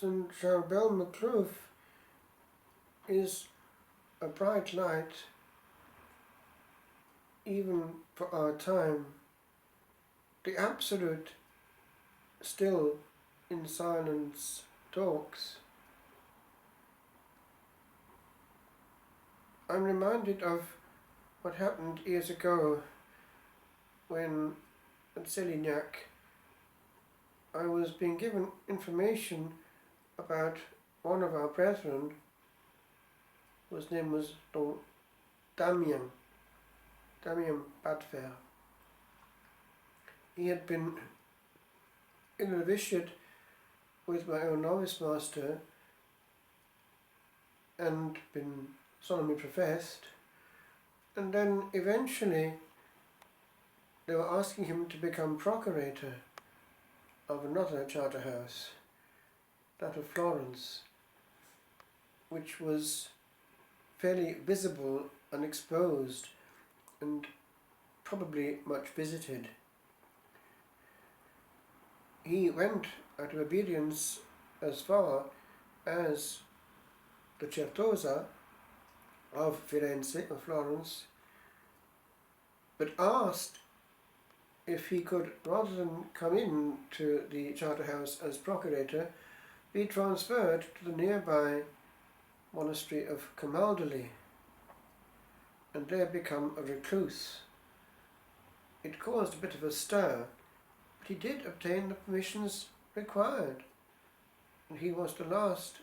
St Sharbel is a bright light even for our time. The Absolute still in silence talks. I'm reminded of what happened years ago when at Selignac I was being given information about one of our brethren, whose name was Damien Badfer. He had been in a novitiate with my own novice master and been solemnly professed, and then eventually they were asking him to become procurator of another charter house, that of Florence, which was fairly visible and exposed and probably much visited. He went out of obedience as far as the Certosa of Firenze, of Florence, but asked if he could, rather than come in to the charter house as procurator, be transferred to the nearby monastery of Camaldoli and there become a recluse. It caused a bit of a stir, but he did obtain the permissions required, and he was the last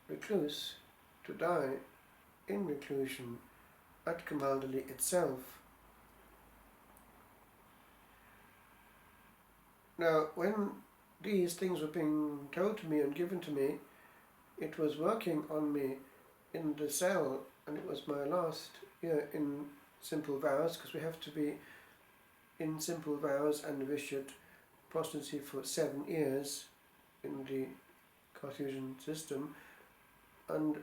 recluse to die in reclusion at Camaldoli itself. Now, when these things were being told to me and given to me, it was working on me in the cell, and it was my last year in simple vows, because we have to be in simple vows and novitiate prostancy for 7 years in the Carthusian system, and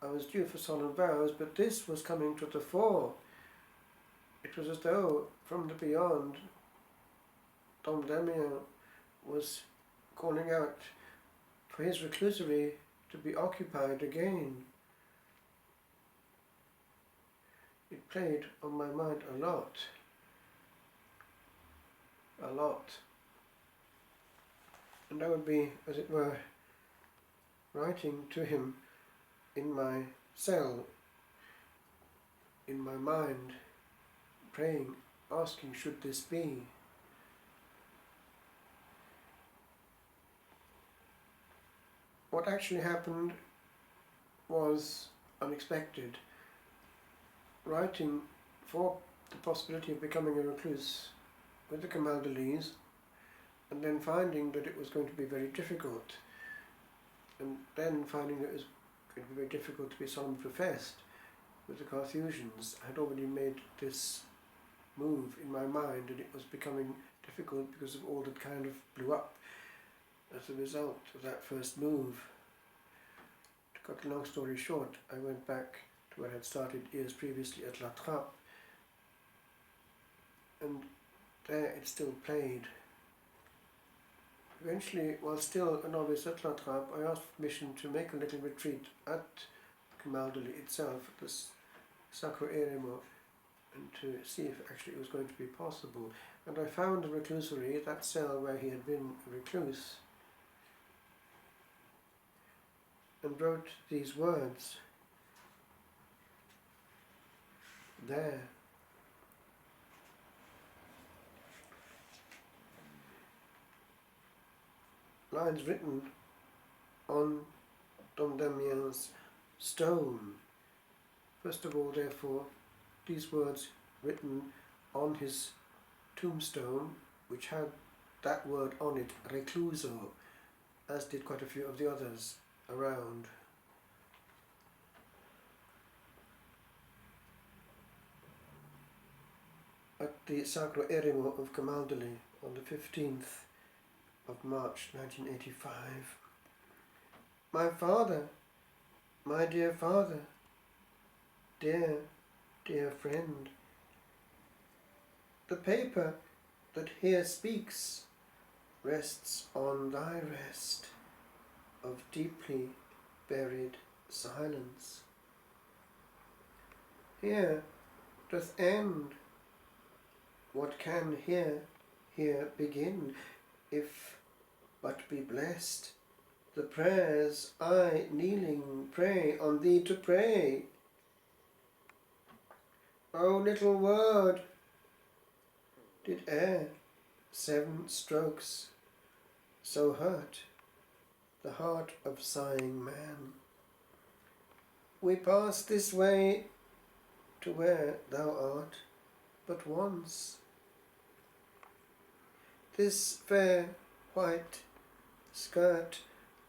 I was due for solemn vows, but this was coming to the fore. It was as though from the beyond Dom Damien was calling out for his reclusory to be occupied again. It played on my mind a lot. And I would be, as it were, writing to him in my cell, in my mind, praying, asking, should this be? What actually happened was unexpected. Writing for the possibility of becoming a recluse with the Camaldolis, and then finding that it was going to be very difficult, and then finding that it was going to be very difficult to be solemnly professed with the Carthusians. I had already made this move in my mind, and it was becoming difficult because of all that kind of blew up as a result of that first move. To cut a long story short, I went back to where I had started years previously at La Trappe, and there it still played. Eventually, while still a novice at La Trappe, I asked permission to make a little retreat at Camaldoli itself, at the Sacro Eremo, and to see if actually it was going to be possible. And I found the reclusory, that cell where he had been a recluse, and wrote these words there. Lines written on Dom Damien's stone. First of all, therefore, these words written on his tombstone, which had that word on it, recluso, as did quite a few of the others around. At the Sacro Eremo of Camaldoli on the 15th of March 1985. My father, my dear father, dear, dear friend, the paper that here speaks rests on thy rest. of deeply buried silence. Here doth end what can here begin, if but be blessed the prayers I kneeling pray on thee to pray. O little word, did e'er 7 strokes so hurt the heart of sighing man? We pass this way to where thou art but once. This fair white skirt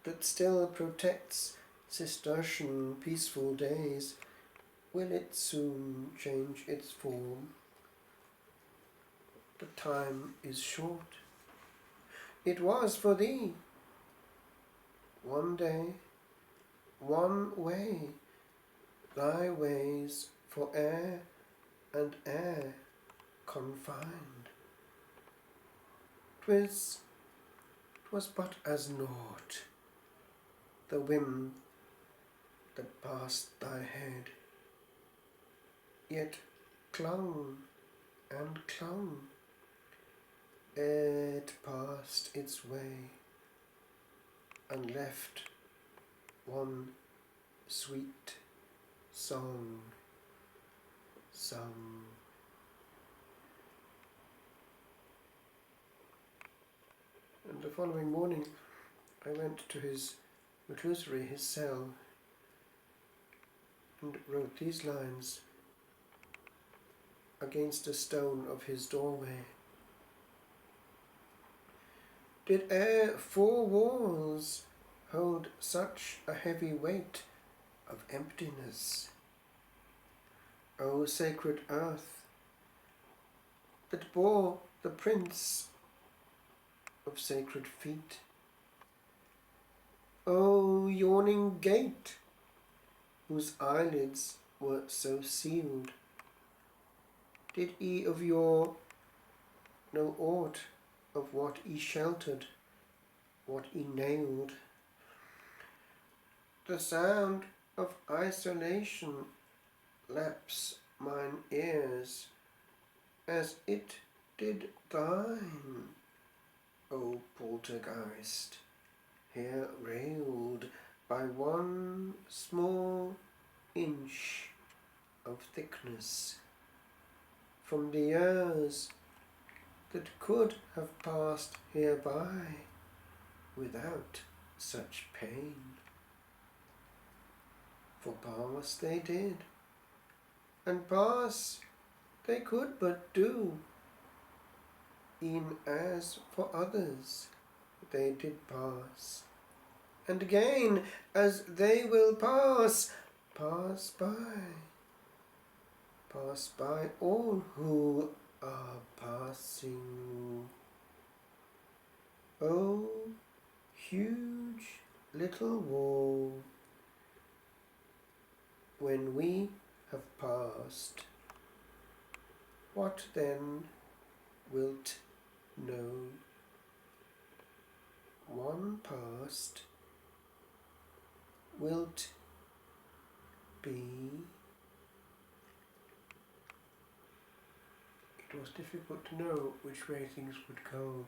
that still protects Cistercian peaceful days, will it soon change its form? The time is short. It was for thee one day, one way, thy ways for air and air confined. 'Twas but as naught, the whim that passed thy head, yet clung and clung, it passed its way, and left one sweet song sung. And the following morning I went to his reclusory, his cell, and wrote these lines against a stone of his doorway. Did e'er 4 walls hold such a heavy weight of emptiness? O sacred earth, that bore the prints of sacred feet! O yawning gate, whose eyelids were so sealed! Did ye of yore know aught of what ye sheltered, what ye nailed? The sound of isolation laps mine ears, as it did thine, O poltergeist, here railed by 1 small inch of thickness, from the years that could have passed hereby without such pain. For pass they did, and pass they could but do, e'en as for others they did pass, and again as they will pass by all who are passing. O huge little wall, when we have passed, what then wilt know? One past wilt be. It was difficult to know which way things would go.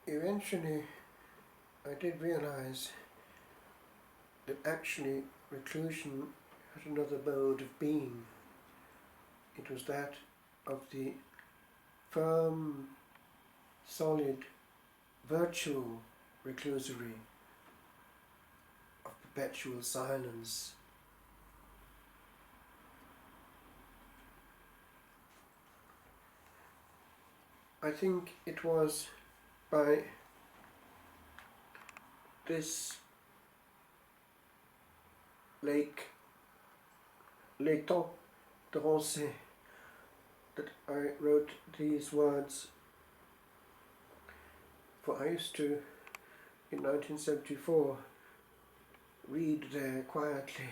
Eventually, I did realize that actually reclusion had another mode of being. It was that of the firm, solid, virtual reclusory, of perpetual silence. I think it was by this l'étang de Rancé that I wrote these words, for I used to, in 1974, read there quietly,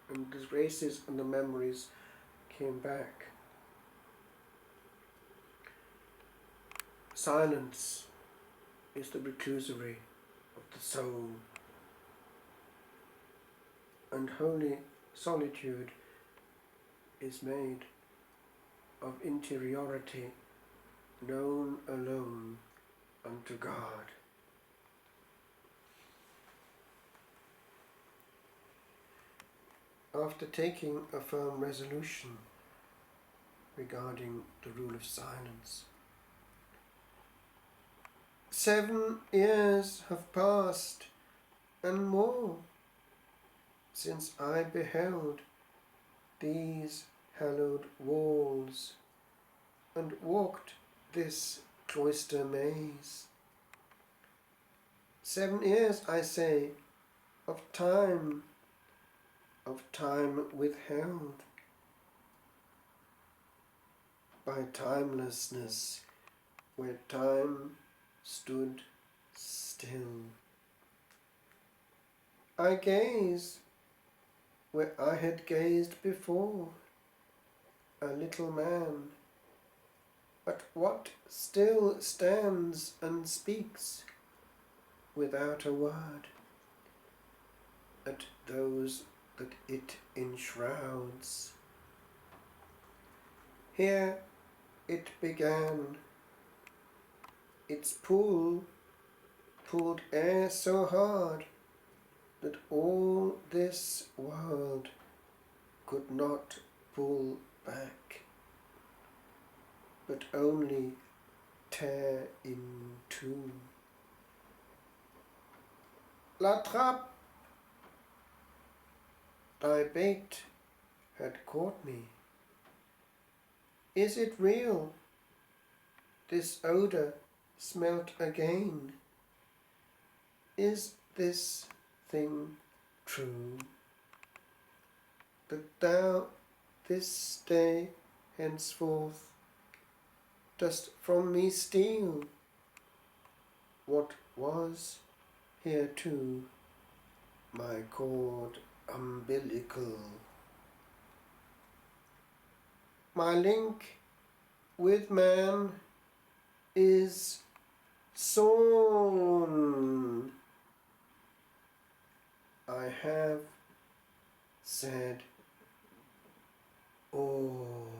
and the races and the memories came back. silence is the reclusory of the soul, and holy solitude is made of interiority known alone unto God. After taking a firm resolution regarding the rule of silence, 7 years have passed and more since I beheld these hallowed walls and walked this cloister maze. 7 years, I say, of time withheld by timelessness, where time stood still. I gaze where I had gazed before, a little man, at what still stands and speaks without a word, at those that it enshrouds. Here it began. Its pulled air so hard that all this world could not pull back, but only tear in two. La trappe! Thy bait had caught me. Is it real? This odour smelt again. Is this thing true? That thou this day henceforth dost from me steal what was hereto my cord umbilical. My link with man is sawn. I have said all.